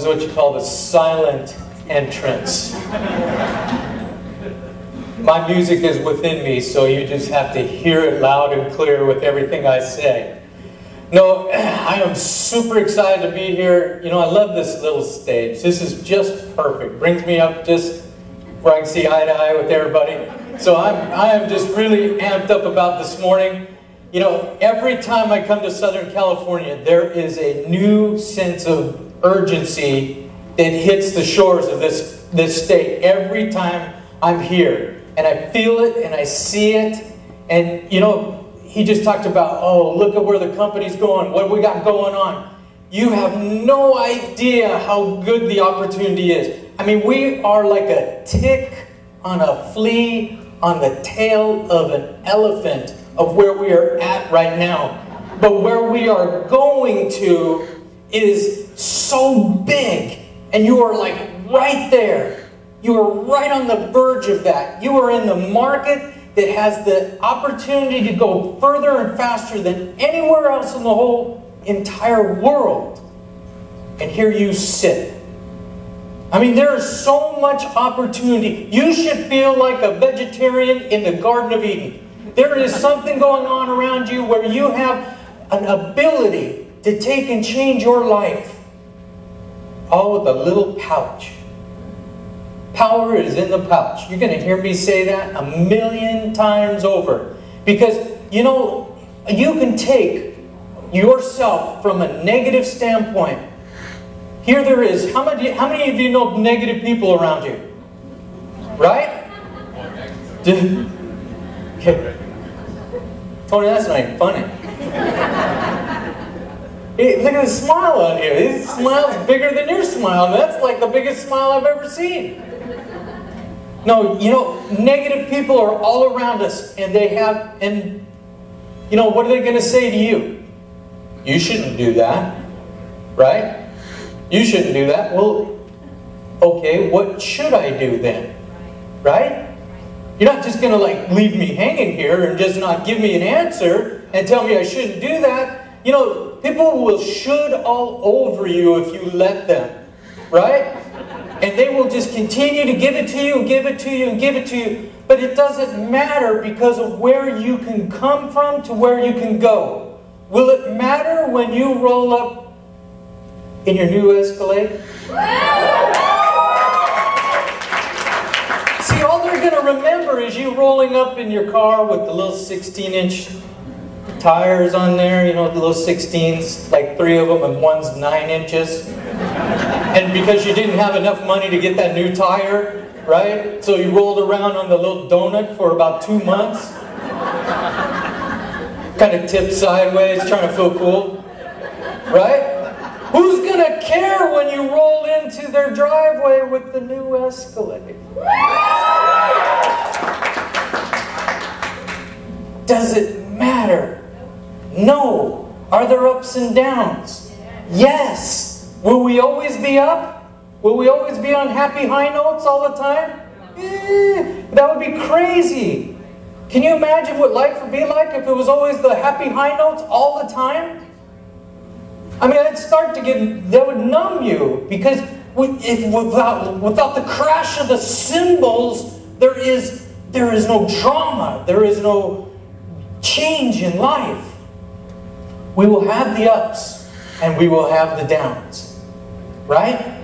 what you call the silent entrance. My music is within me, so you just have to hear it loud and clear with everything I say. No, I am super excited to be here. You know, I love this little stage. This is just perfect. Brings me up just where I can see eye to eye with everybody. So I am just really amped up about this morning. You know, every time I come to Southern California, there is a new sense of urgency that hits the shores of this state every time I'm here. And I feel it and I see it. And, you know, he just talked about, oh, look at where the company's going. What we got going on? You have no idea how good the opportunity is. I mean, we are like a tick on a flea on the tail of an elephant of where we are at right now. But where we are going to is so big. And you are like right there. You are right on the verge of that. You are in the market that has the opportunity to go further and faster than anywhere else in the whole entire world. And here you sit. I mean, there is so much opportunity. You should feel like a vegetarian in the Garden of Eden. There is something going on around you where you have an ability to take and change your life. All with a little pouch. Power is in the pouch. You're going to hear me say that 1,000,000 times over. Because, you know, you can take yourself from a negative standpoint. Here there is, how many of you know negative people around you? Right? Okay. Tony, that's not even funny. Hey, look at the smile on here. His smile's bigger than your smile. That's like the biggest smile I've ever seen. No, you know, negative people are all around us, and you know, what are they going to say to you? You shouldn't do that, right? You shouldn't do that. Well, okay, what should I do then? Right? You're not just going to like leave me hanging here and just not give me an answer and tell me I shouldn't do that. You know, people will should all over you if you let them, right? And they will just continue to give it to you and give it to you and give it to you. But it doesn't matter because of where you can come from to where you can go. Will it matter when you roll up in your new Escalade? See, all they're going to remember is you rolling up in your car with the little 16-inch tires on there, you know, the little 16s, like 3 of them, and one's 9 inches. And because you didn't have enough money to get that new tire, right? So you rolled around on the little donut for about 2 months. Kind of tipped sideways, trying to feel cool. Right? Who's going to care when you roll into their driveway with the new Escalade? Does it matter? No. Are there ups and downs? Yes. Will we always be up? Will we always be on happy high notes all the time? That would be crazy. Can you imagine what life would be like if it was always the happy high notes all the time? I mean, that would numb you, because without the crash of the cymbals, there is no drama, there is no change in life. We will have the ups and we will have the downs, right?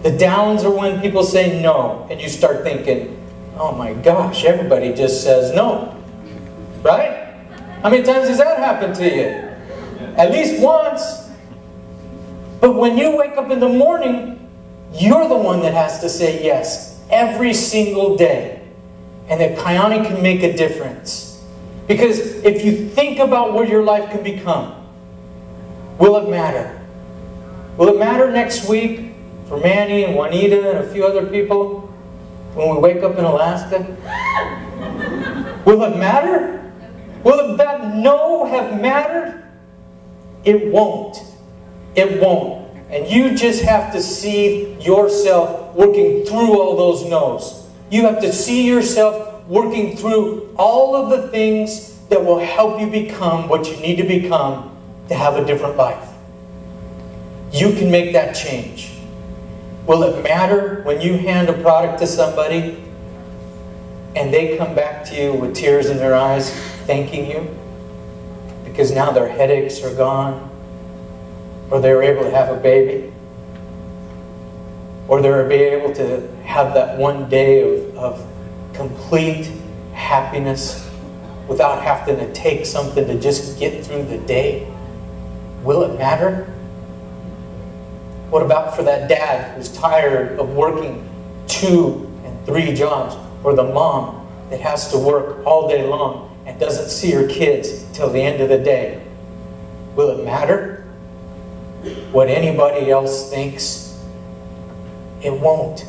The downs are when people say no, and you start thinking, oh my gosh, everybody just says no, right? How many times has that happened to you? At least once. But when you wake up in the morning, you're the one that has to say yes every single day. And that Kyani can make a difference. Because if you think about what your life can become, will it matter? Will it matter next week for Manny and Juanita and a few other people when we wake up in Alaska? Will it matter? Will that no have mattered? It won't. It won't. And you just have to see yourself working through all those no's. You have to see yourself working through all of the things that will help you become what you need to become to have a different life. You can make that change. Will it matter when you hand a product to somebody and they come back to you with tears in their eyes thanking you because now their headaches are gone, or they were able to have a baby, or they're able to have that one day of complete happiness without having to take something to just get through the day? Will it matter? What about for that dad who's tired of working 2 and 3 jobs, or the mom that has to work all day long and doesn't see her kids till the end of the day? Will it matter what anybody else thinks? It won't.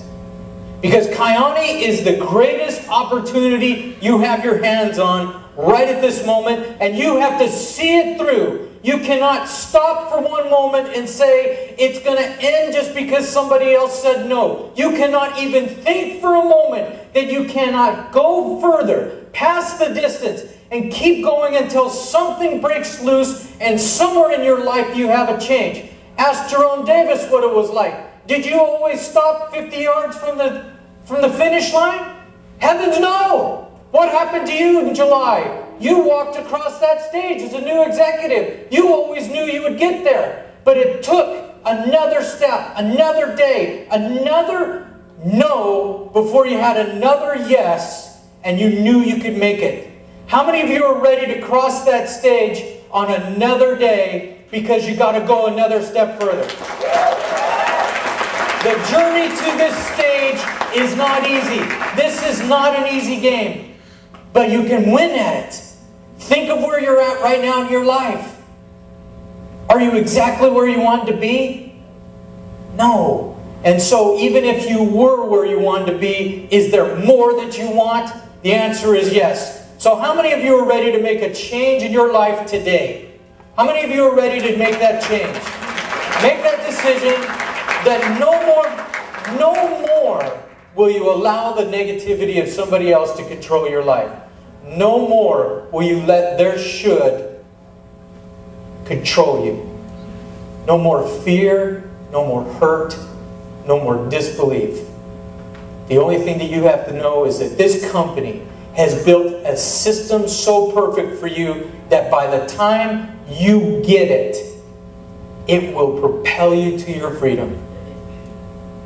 Because Kyani is the greatest opportunity you have your hands on right at this moment, and you have to see it through. You cannot stop for one moment and say it's going to end just because somebody else said no. You cannot even think for a moment that you cannot go further, past the distance, and keep going until something breaks loose and somewhere in your life you have a change. Ask Jerome Davis what it was like. Did you always stop 50 yards from the finish line? Heavens no! What happened to you in July? You walked across that stage as a new executive. You always knew you would get there. But it took another step, another day, another no before you had another yes and you knew you could make it. How many of you are ready to cross that stage on another day because you got to go another step further? The journey to this stage is not easy. This is not an easy game. But you can win at it. Think of where you're at right now in your life. Are you exactly where you want to be? No. And so even if you were where you wanted to be, is there more that you want? The answer is yes. So how many of you are ready to make a change in your life today? How many of you are ready to make that change? Make that decision that no more will you allow the negativity of somebody else to control your life. No more will you let their should control you. No more fear, no more hurt, no more disbelief. The only thing that you have to know is that this company has built a system so perfect for you that by the time you get it, it will propel you to your freedom.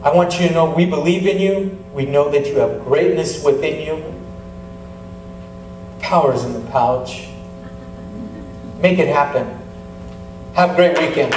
I want you to know we believe in you. We know that you have greatness within you. Power's in the pouch. Make it happen. Have a great weekend.